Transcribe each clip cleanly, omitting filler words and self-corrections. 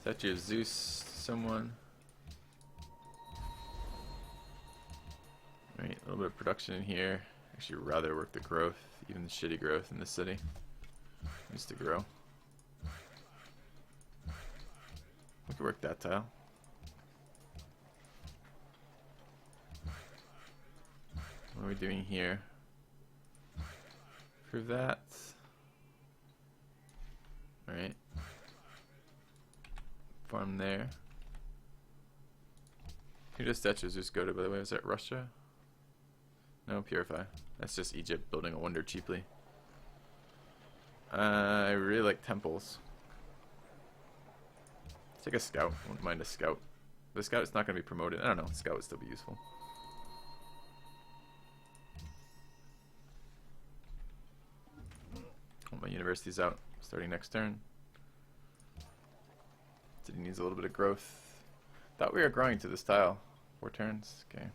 Statue of Zeus, someone. Alright, a little bit of production in here. Actually, rather work the growth, even the shitty growth in this city. Needs to grow. We could work that tile. What are we doing here? Prove that. Alright. Farm there. Who does statues just go to, by the way? Was that Russia? No, Purify. That's just Egypt building a wonder cheaply. I really like temples. Let's take a scout. I wouldn't mind a scout. The scout is not going to be promoted. I don't know. Scout would still be useful. My university's out starting next turn. City needs a little bit of growth. Thought we were growing to this tile. 4 turns. Okay.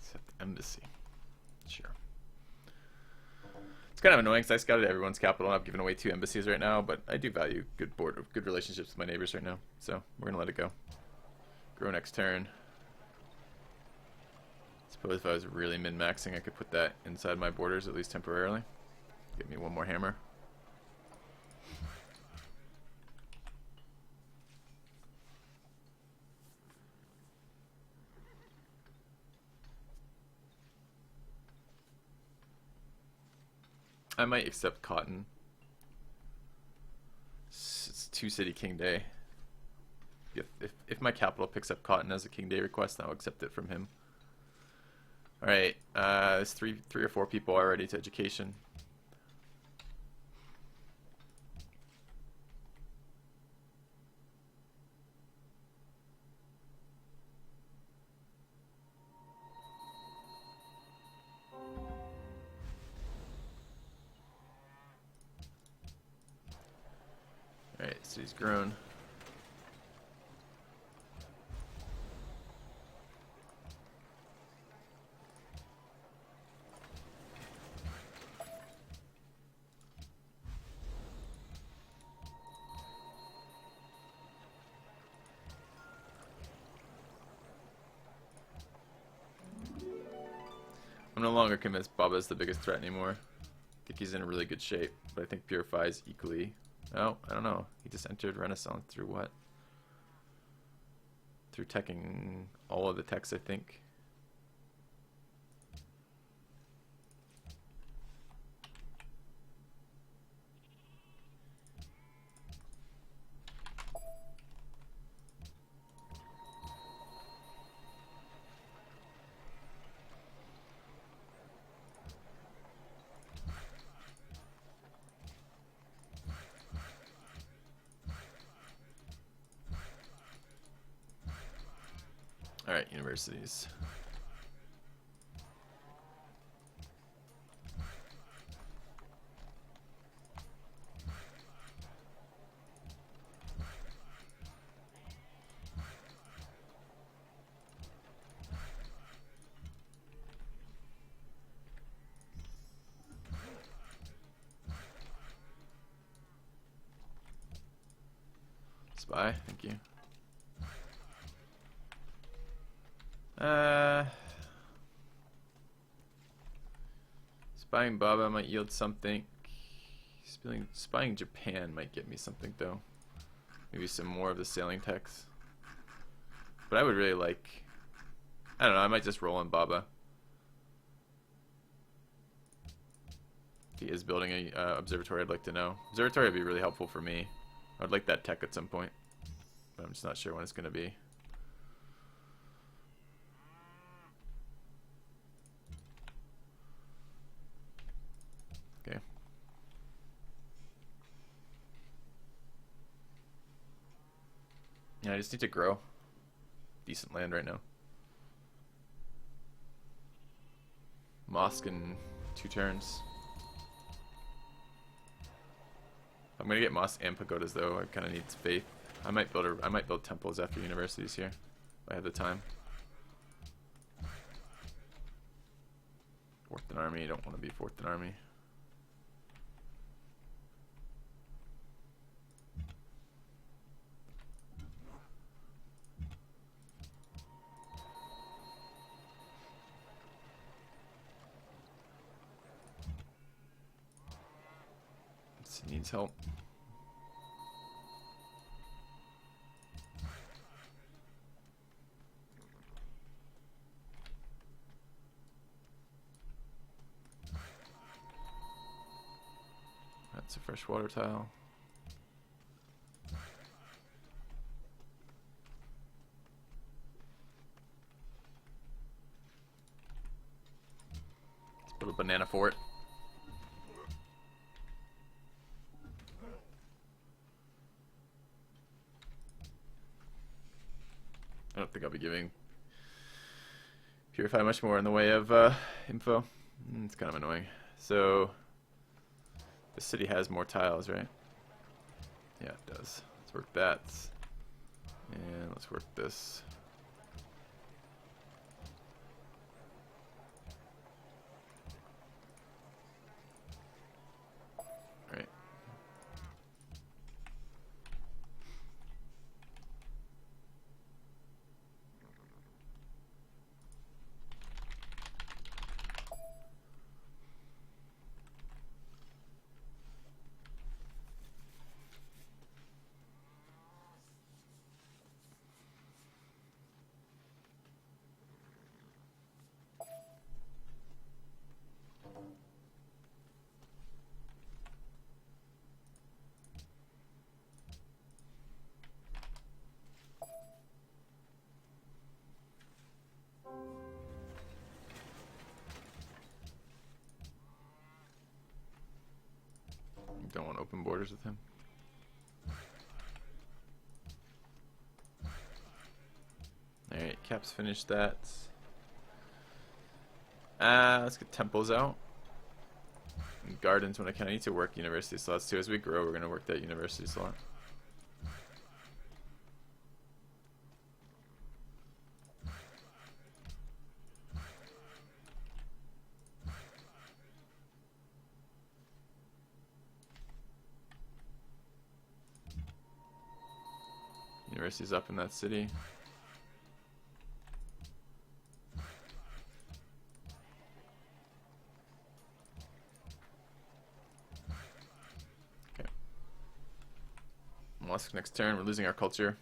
Set the embassy. Sure. It's kind of annoying because I scouted everyone's capital and I've given away 2 embassies right now, but I do value good relationships with my neighbors right now, so we're gonna let it go. Grow next turn. Suppose if I was really min-maxing, I could put that inside my borders at least temporarily. Give me 1 more hammer. I might accept cotton. It's 2 city king day. If my capital picks up cotton as a king day request, I'll accept it from him. Alright, there's three or four people already to education. Alright, so he's grown. I'm no longer convinced Baba is the biggest threat anymore. I think he's in really good shape, but I think Purify is equally. Oh, I don't know. He just entered Renaissance through what? Through teching all of the techs, I think. Alright, universities. Spy, thank you. Spying Baba might yield something. Spying Japan might get me something though. Maybe some more of the sailing techs. But I would really like. I don't know. I might just roll on Baba. If he is building a observatory, I'd like to know. Observatory would be really helpful for me. I would like that tech at some point, but I'm just not sure when it's going to be. Okay. Yeah, I just need to grow decent land right now. Mosque in 2 turns. I'm gonna get Mosque and Pagodas though. I kind of need faith. I might build temples after universities here if I have the time. Fourth in army, you don't want to be fourth in army. It needs help. That's a freshwater tile. Let's put a banana fort. I don't think I'll be giving Purify much more in the way of info. It's kind of annoying. So the city has more tiles, right? Yeah, it does. Let's work that. And let's work this. Right. Don't want open borders with him. Alright, Cap's finished that. Let's get temples out. And gardens when I can. I need to work university slots too. As we grow, we're going to work that university slot. University's up in that city. Okay. Mollusk next turn. We're losing our culture.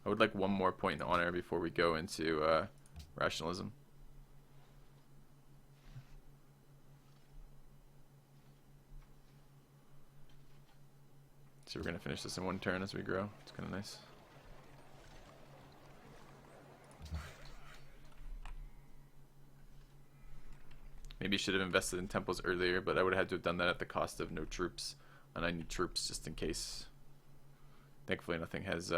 I would like one more point in honor before we go into rationalism. So we're going to finish this in one turn as we grow. It's kind of nice. Maybe should have invested in temples earlier, but I would have had to have done that at the cost of no troops. And I need troops just in case. Thankfully nothing has...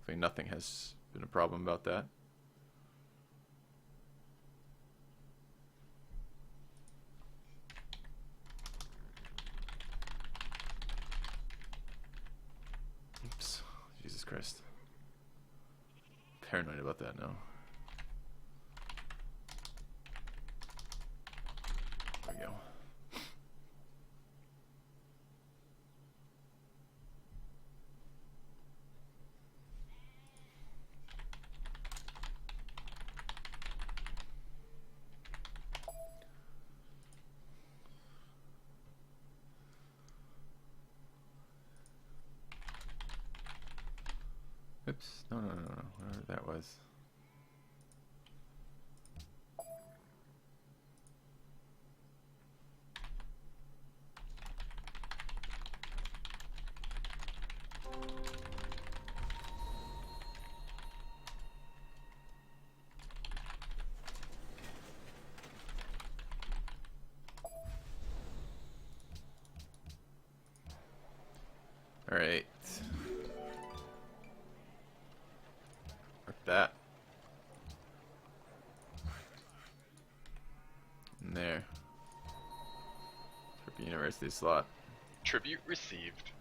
Thankfully nothing has been a problem about that. Oops. Jesus Christ. Paranoid about that now. There we go. Oops. No. Whatever that was. All right. Like that. And there. University slot. Tribute received.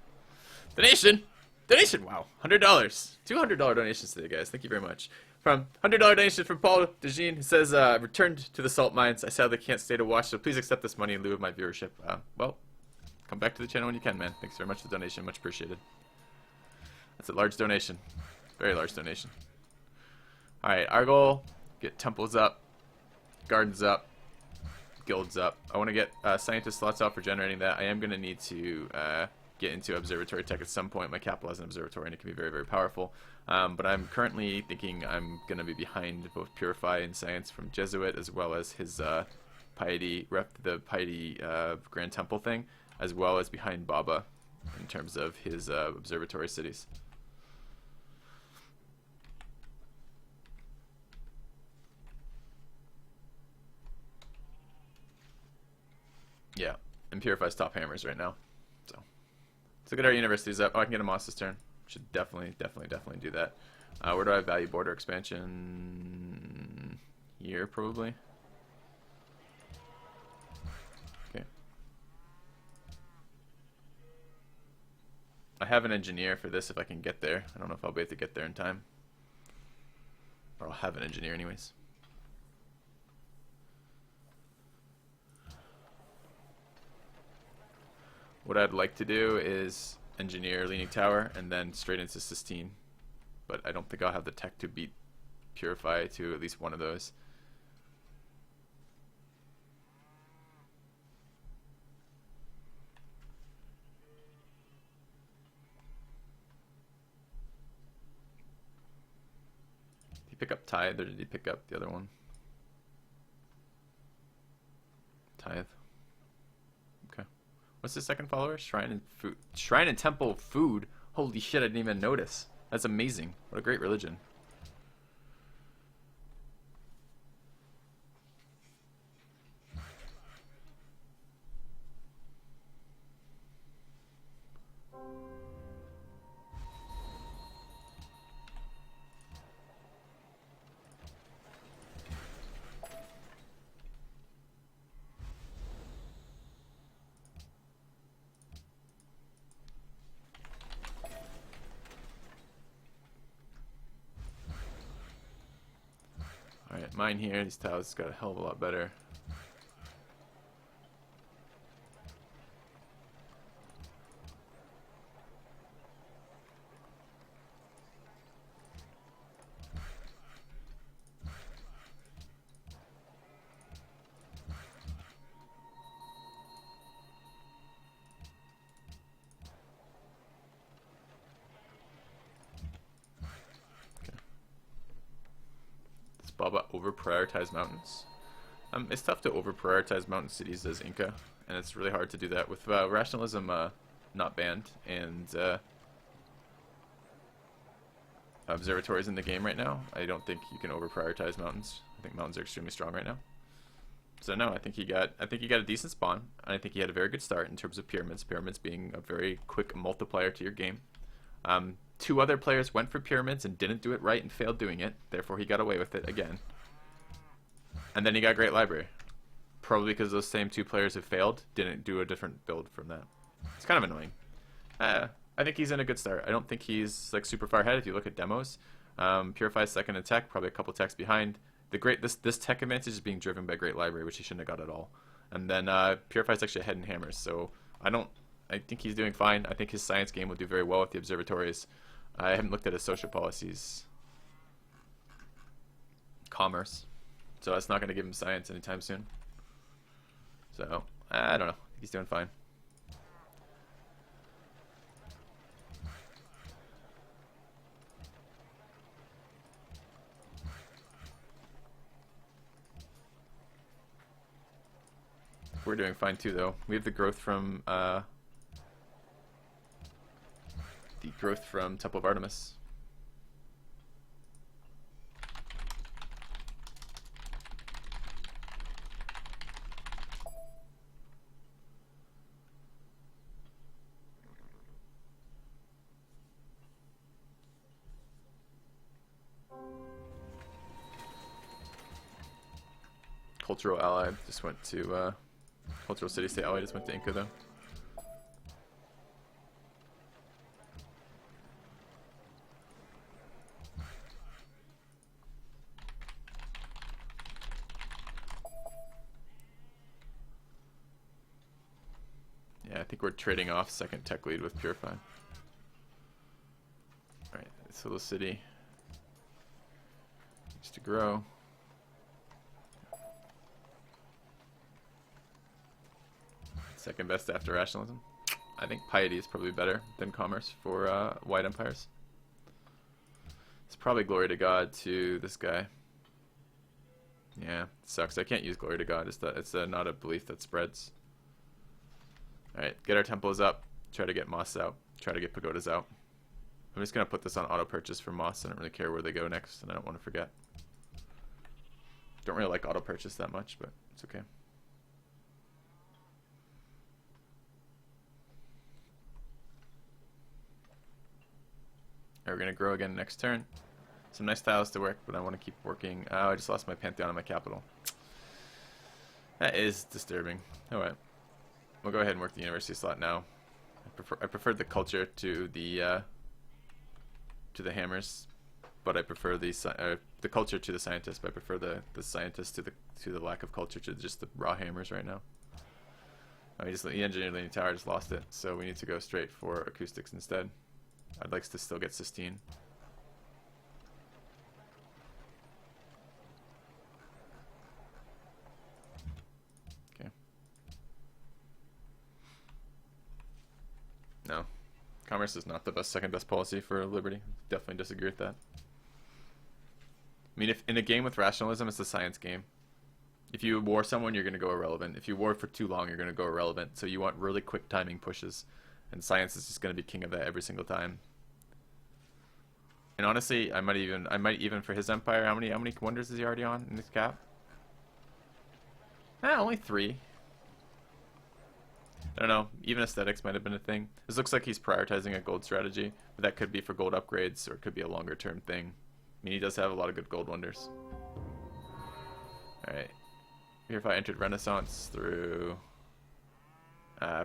Donation! Donation! Wow. $100. $200 donations today, guys. Thank you very much. From $100 donation from Paul DeJean, who says, returned to the salt mines. I sadly can't stay to watch, so please accept this money in lieu of my viewership. Well, come back to the channel when you can, man. Thanks very much for the donation. Much appreciated. That's a large donation. Very large donation. Alright, our goal, get temples up, gardens up, guilds up. I want to get scientist slots out for generating that. I am going to need to get into observatory tech at some point. My capital has an observatory and it can be very, very powerful. But I'm currently thinking I'm going to be behind both Purify and Science from Jesuit, as well as his Piety, the Piety Grand Temple thing, as well as behind Baba in terms of his observatory cities. Yeah, and Purify's top hammers right now. So let's look at our universities up. Oh, I can get a Moss's turn. Should definitely do that. Where do I have value border expansion? Here, probably. Okay. I have an engineer for this if I can get there. I don't know if I'll be able to get there in time. Or I'll have an engineer anyways. What I'd like to do is engineer Leaning Tower and then straight into Sistine. But I don't think I'll have the tech to beat Purify to at least one of those. Did he pick up Tithe or did he pick up the other one? Tithe. What's the second follower? Shrine and food. Shrine and temple food. Holy shit! I didn't even notice. That's amazing. What a great religion. Alright, mine here. These tiles got a hell of a lot better. Baba over-prioritize mountains. It's tough to over-prioritize mountain cities as Inca, and it's really hard to do that with rationalism not banned and observatories in the game right now. I don't think you can over-prioritize mountains. I think mountains are extremely strong right now. So no, I think he got a decent spawn, and I think he had a very good start in terms of pyramids. Pyramids being a very quick multiplier to your game. Two other players went for pyramids and didn't do it right and failed doing it. Therefore, he got away with it again. And then he got Great Library. Probably because those same two players who failed didn't do a different build from that. It's kind of annoying. I think he's in a good start. I don't think he's like super far ahead if you look at demos. Purify's second in tech, probably a couple techs behind. This tech advantage is being driven by Great Library, which he shouldn't have got at all. And then Purify's actually ahead in hammers, so I think he's doing fine. I think his science game will do very well with the observatories. I haven't looked at his social policies. Commerce. So that's not going to give him science anytime soon. So, I don't know. He's doing fine. We're doing fine too, though. We have the growth from Temple of Artemis. Cultural ally just went to Cultural city state. Oh, I just went to Inca though. Yeah, I think we're trading off second tech lead with Purify. Alright, this little city needs to grow. Second best after rationalism. I think piety is probably better than commerce for white empires. It's probably glory to God to this guy. Yeah, it sucks. I can't use glory to God. It's not a belief that spreads. Alright, get our temples up. Try to get moss out. Try to get pagodas out. I'm just going to put this on auto purchase for moss. I don't really care where they go next, and I don't want to forget. Don't really like auto purchase that much, but it's okay. Alright, we're going to grow again next turn. Some nice tiles to work, but I want to keep working. Oh, I just lost my Pantheon and my capital. That is disturbing. Alright. We'll go ahead and work the university slot now. I prefer the culture to the hammers, but I prefer the culture to the scientists. But I prefer the scientists to the lack of culture to just the raw hammers right now. The engineer leaning tower just lost it, so we need to go straight for acoustics instead. I'd like to still get Sistine. No. Commerce is not the second best policy for liberty. Definitely disagree with that. I mean, if in a game with rationalism, it's a science game. If you war someone, you're going to go irrelevant. If you war for too long, you're going to go irrelevant. So you want really quick timing pushes. And science is just going to be king of that every single time. And honestly, I might even for his empire, how many wonders is he already on in this cap? Only 3. I don't know, even aesthetics might have been a thing. This looks like he's prioritizing a gold strategy, but that could be for gold upgrades, or it could be a longer term thing. I mean, he does have a lot of good gold wonders. Alright. Purify entered Renaissance through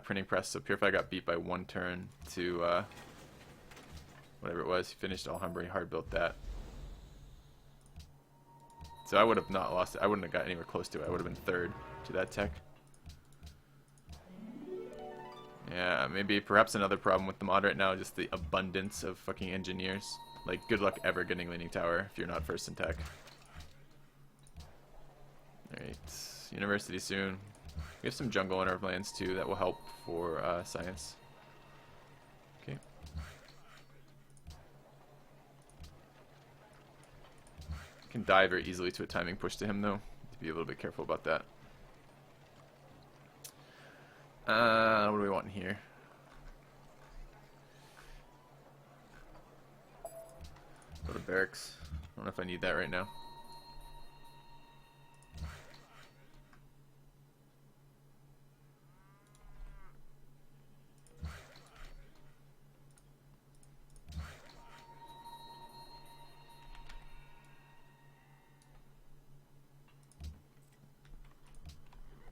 printing press, so Purify got beat by 1 turn to whatever it was. He finished Alhambra, hard built that. So I would have not lost it. I wouldn't have got anywhere close to it. I would have been 3rd to that tech. Yeah, maybe perhaps another problem with the mod right now, just the abundance of fucking engineers. Like, good luck ever getting Leaning Tower if you're not first in tech. Alright, university soon. We have some jungle in our lands too that will help for science. Okay. Can die very easily to a timing push to him though. To be a little bit careful about that. What do we want in here? Go to barracks. I don't know if I need that right now.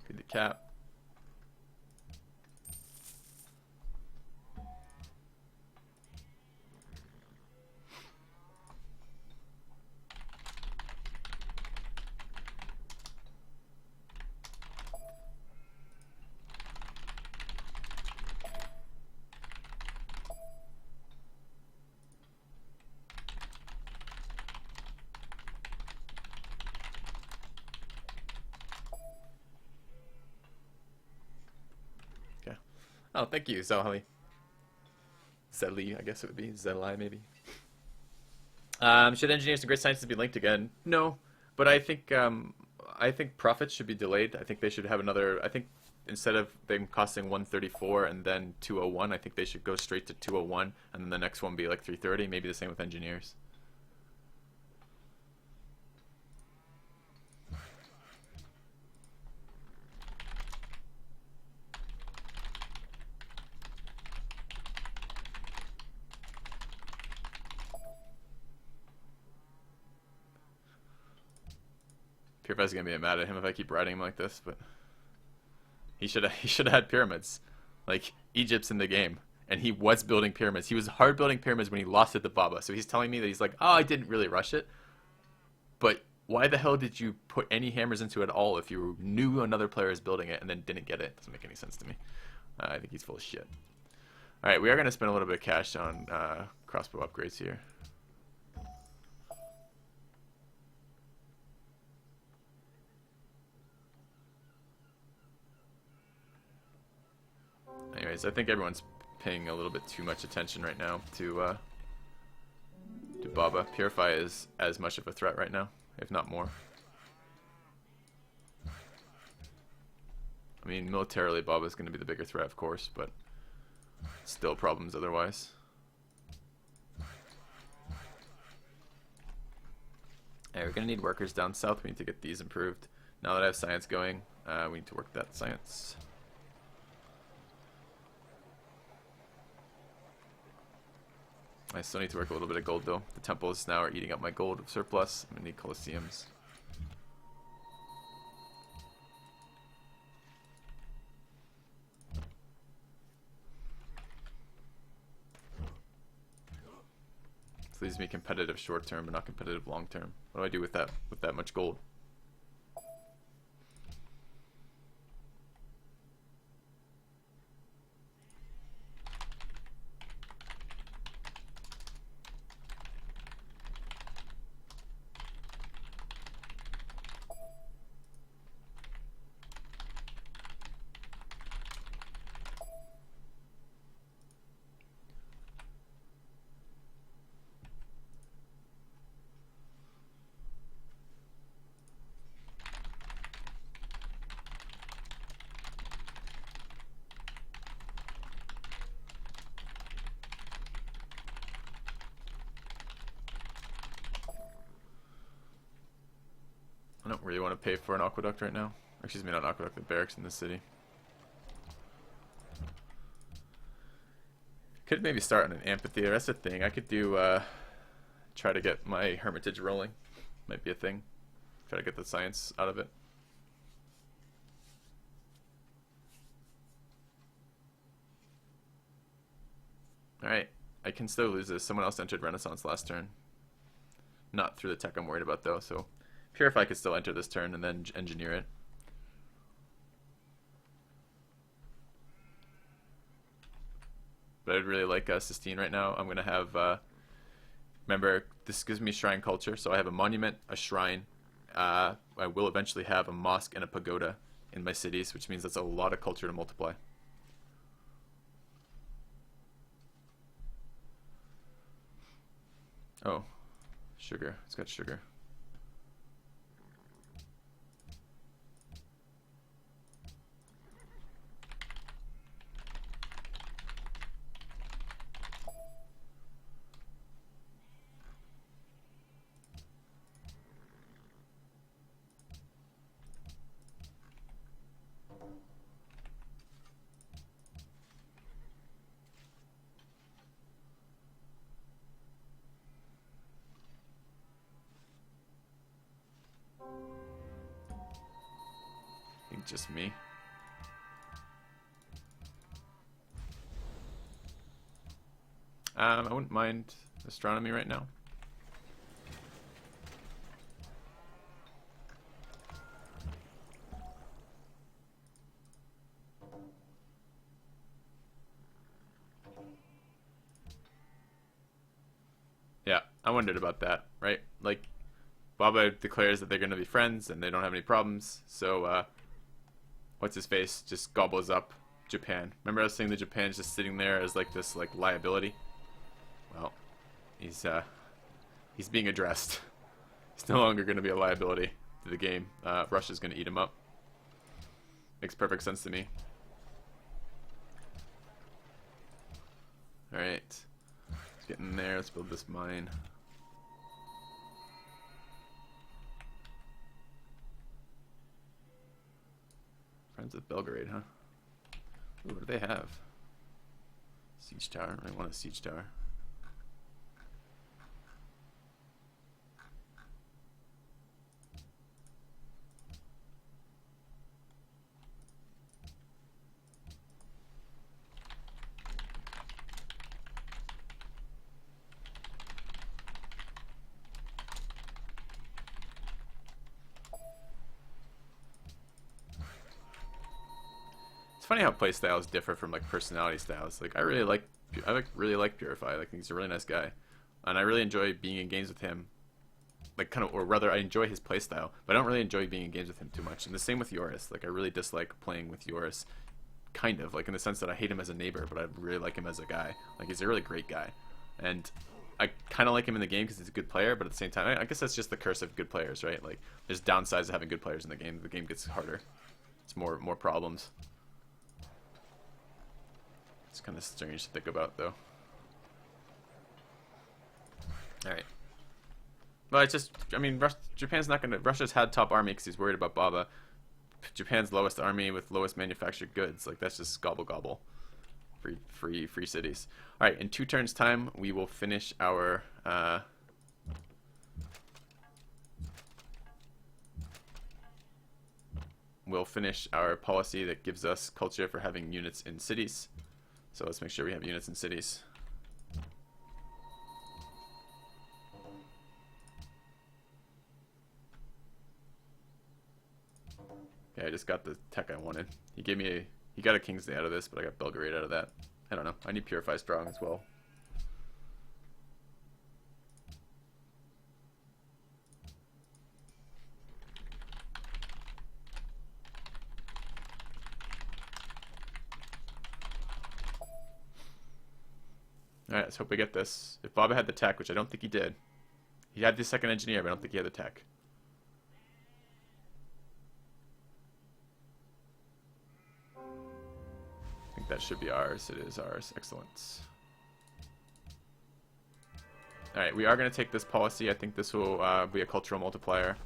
Feed the cap. Oh, thank you, Zali. Zeli, I guess it would be. Zeli, maybe. Should engineers and great scientists be linked again? No, but I think profits should be delayed. I think they should have another. I think instead of them costing 134 and then 201, I think they should go straight to 201, and then the next one be like 330. Maybe the same with engineers. Purify's gonna be mad at him if I keep riding him like this, but He should have had pyramids. Like, Egypt's in the game, and he was building pyramids. He was hard building pyramids when he lost it to Baba. So he's telling me that he's like, oh, I didn't really rush it. But why the hell did you put any hammers into it at all if you knew another player is building it and then didn't get it? Doesn't make any sense to me. I think he's full of shit. All right, we are going to spend a little bit of cash on crossbow upgrades here. Anyways, I think everyone's paying a little bit too much attention right now to Baba. Purify is as much of a threat right now, if not more. I mean, militarily, Baba's going to be the bigger threat, of course, but still problems otherwise. Alright, we're going to need workers down south. We need to get these improved. Now that I have science going, we need to work that science. I still need to work a little bit of gold, though. The temples now are eating up my gold surplus. I'm going to need coliseums. This leaves me competitive short term, but not competitive long term. What do I do with that much gold? I don't really want to pay for an aqueduct right now. Or, excuse me, not an aqueduct, the barracks in the city. Could maybe start on an amphitheater. That's the thing. I could do, try to get my hermitage rolling. Might be a thing. Try to get the science out of it. Alright. I can still lose this. Someone else entered Renaissance last turn. Not through the tech I'm worried about, though, so Purify could still enter this turn and then engineer it. But I'd really like Sistine right now. I'm going to have, remember, this gives me shrine culture, so I have a monument, a shrine. I will eventually have a mosque and a pagoda in my cities, which means that's a lot of culture to multiply. Oh, sugar. It's got sugar. I think just me. I wouldn't mind astronomy right now. Yeah, I wondered about that, right? Like, Baba declares that they're going to be friends and they don't have any problems, so, what's his face just gobbles up Japan. Remember I was saying that Japan's just sitting there as like this like liability? Well, he's being addressed. He's no longer going to be a liability to the game. Russia's going to eat him up. Makes perfect sense to me. Alright. Let's get in there. Let's build this mine. Friends of Belgrade, huh? Ooh, what do they have? Siege tower. I want a siege tower. funny how play styles differ from like personality styles. Like I really like Purify. Like he's a really nice guy, and I really enjoy being in games with him. Like kind of, or rather, I enjoy his play style, but I don't really enjoy being in games with him too much. And the same with Yoris. Like I really dislike playing with Yoris, kind of like in the sense that I hate him as a neighbor, but I really like him as a guy. Like he's a really great guy, and I kind of like him in the game because he's a good player. But at the same time, I guess that's just the curse of good players, right? Like there's downsides to having good players in the game. The game gets harder. It's more problems. It's kind of strange to think about, though. All right. Well, it's just, I mean, Japan's not going to... Russia's had top army because he's worried about Baba. Japan's lowest army with lowest manufactured goods. Like, that's just gobble gobble. Free cities. All right, in 2 turns' time, we will finish our... we'll finish our policy that gives us culture for having units in cities. So let's make sure we have units in cities. Okay, I just got the tech I wanted. He gave me he got a King's Day out of this, but I got Belgrade out of that. I don't know. I need Purify strong as well. Alright, let's hope we get this. If Baba had the tech, which I don't think he did. He had the second engineer, but I don't think he had the tech. I think that should be ours. It is ours. Excellent. Alright, we are going to take this policy. I think this will be a cultural multiplier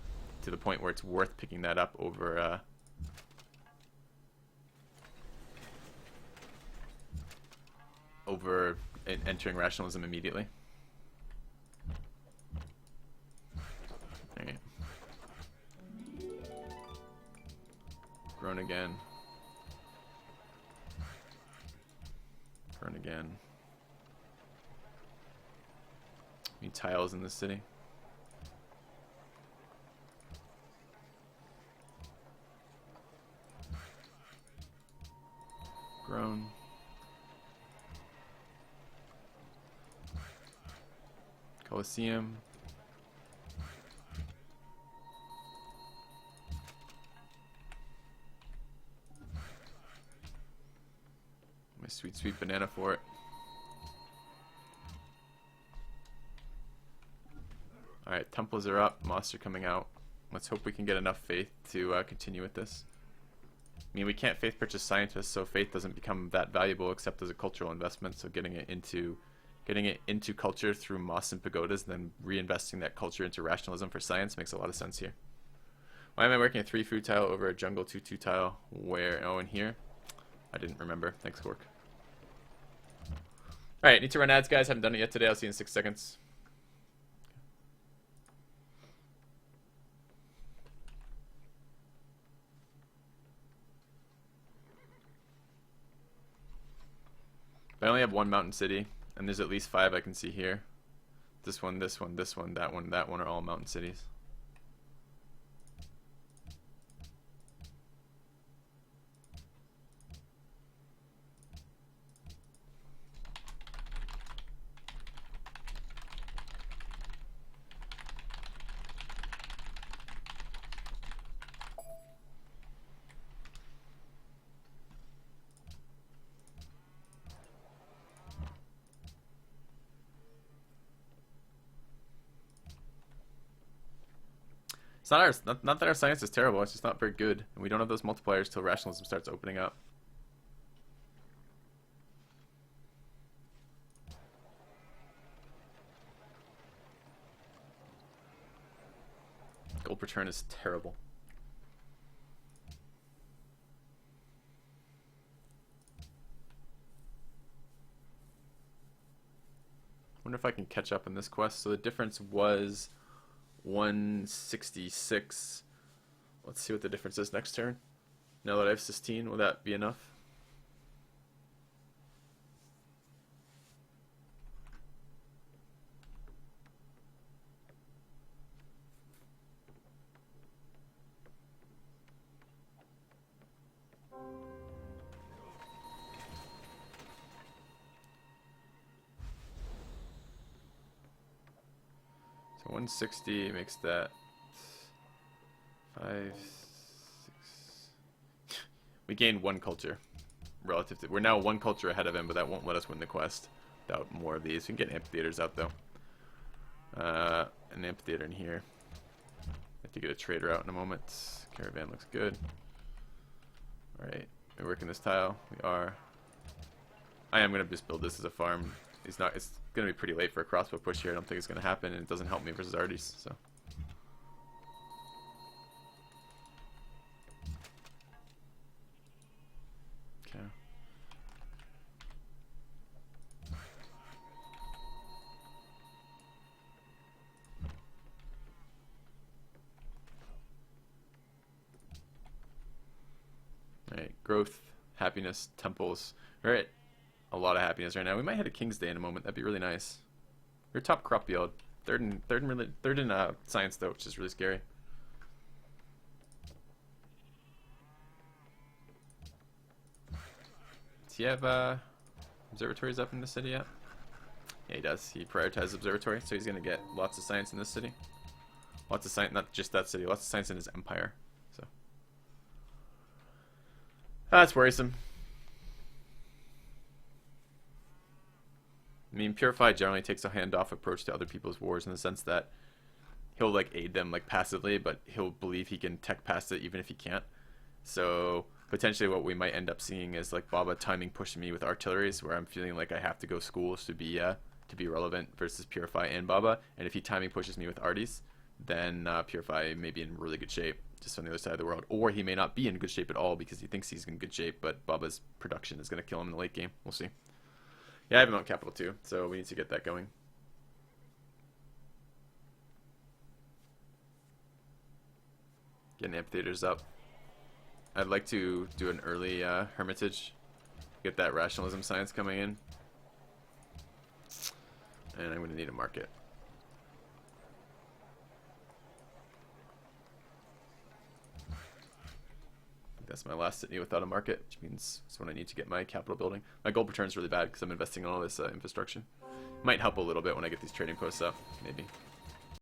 to the point where it's worth picking that up over... over entering rationalism immediately. Alright. Grown again. Grown again. Need tiles in the city. Grown. Colosseum. My sweet banana for it. Alright, temples are up, moss are coming out. Let's hope we can get enough faith to continue with this. I mean, we can't faith purchase scientists, so faith doesn't become that valuable except as a cultural investment, so getting it into culture through mosques and pagodas, and then reinvesting that culture into rationalism for science makes a lot of sense here. Why am I working a 3 food tile over a jungle 2-2 tile? Where? Oh, in here? I didn't remember. Thanks, Gork. Alright, need to run ads, guys. Haven't done it yet today. I'll see you in 6 seconds. I only have 1 mountain city, and there's at least 5 I can see here. This one, this one, this one, that one are all mountain cities. It's not that our science is terrible, it's just not very good. And we don't have those multipliers till rationalism starts opening up. Gold per turn is terrible. Wonder if I can catch up in this quest. So the difference was 166. Let's see what the difference is next turn. Now that I have Sistine, will that be enough? So 160 makes that 5, 6. We gained 1 culture relative to. We're now 1 culture ahead of him, but that won't let us win the quest without more of these. We can get amphitheaters out though. An amphitheater in here. Have to get a trader out in a moment. Caravan looks good. Alright, we're working this tile. We are. I am gonna just build this as a farm. It's gonna be pretty late for a crossbow push here. I don't think it's gonna happen, and it doesn't help me versus Arties, so. Okay. Alright, growth, happiness, temples. We're at a lot of happiness right now. We might hit a King's Day in a moment. That'd be really nice. We're top crop yield. Third in science though, which is really scary. Does he have observatories up in the city yet? Yeah, he does. He prioritizes observatory, so he's gonna get lots of science in this city. Lots of science, not just that city. Lots of science in his empire. So that's worrisome. I mean, Purify generally takes a handoff approach to other people's wars in the sense that he'll like aid them like passively, but he'll believe he can tech past it even if he can't. So potentially what we might end up seeing is like Baba timing pushing me with artilleries, where I'm feeling like I have to go schools to be relevant versus Purify and Baba. And if he timing pushes me with Arties, then Purify may be in really good shape just on the other side of the world, or he may not be in good shape at all because he thinks he's in good shape, but Baba's production is going to kill him in the late game. We'll see. Yeah, I have him on capital too, so we need to get that going. Getting amphitheaters up. I'd like to do an early hermitage, get that rationalism science coming in, and I'm going to need a market. That's my last city without a market, which means it's when I need to get my capital building. My gold return is really bad because I'm investing in all this infrastructure. Might help a little bit when I get these trading posts up, maybe.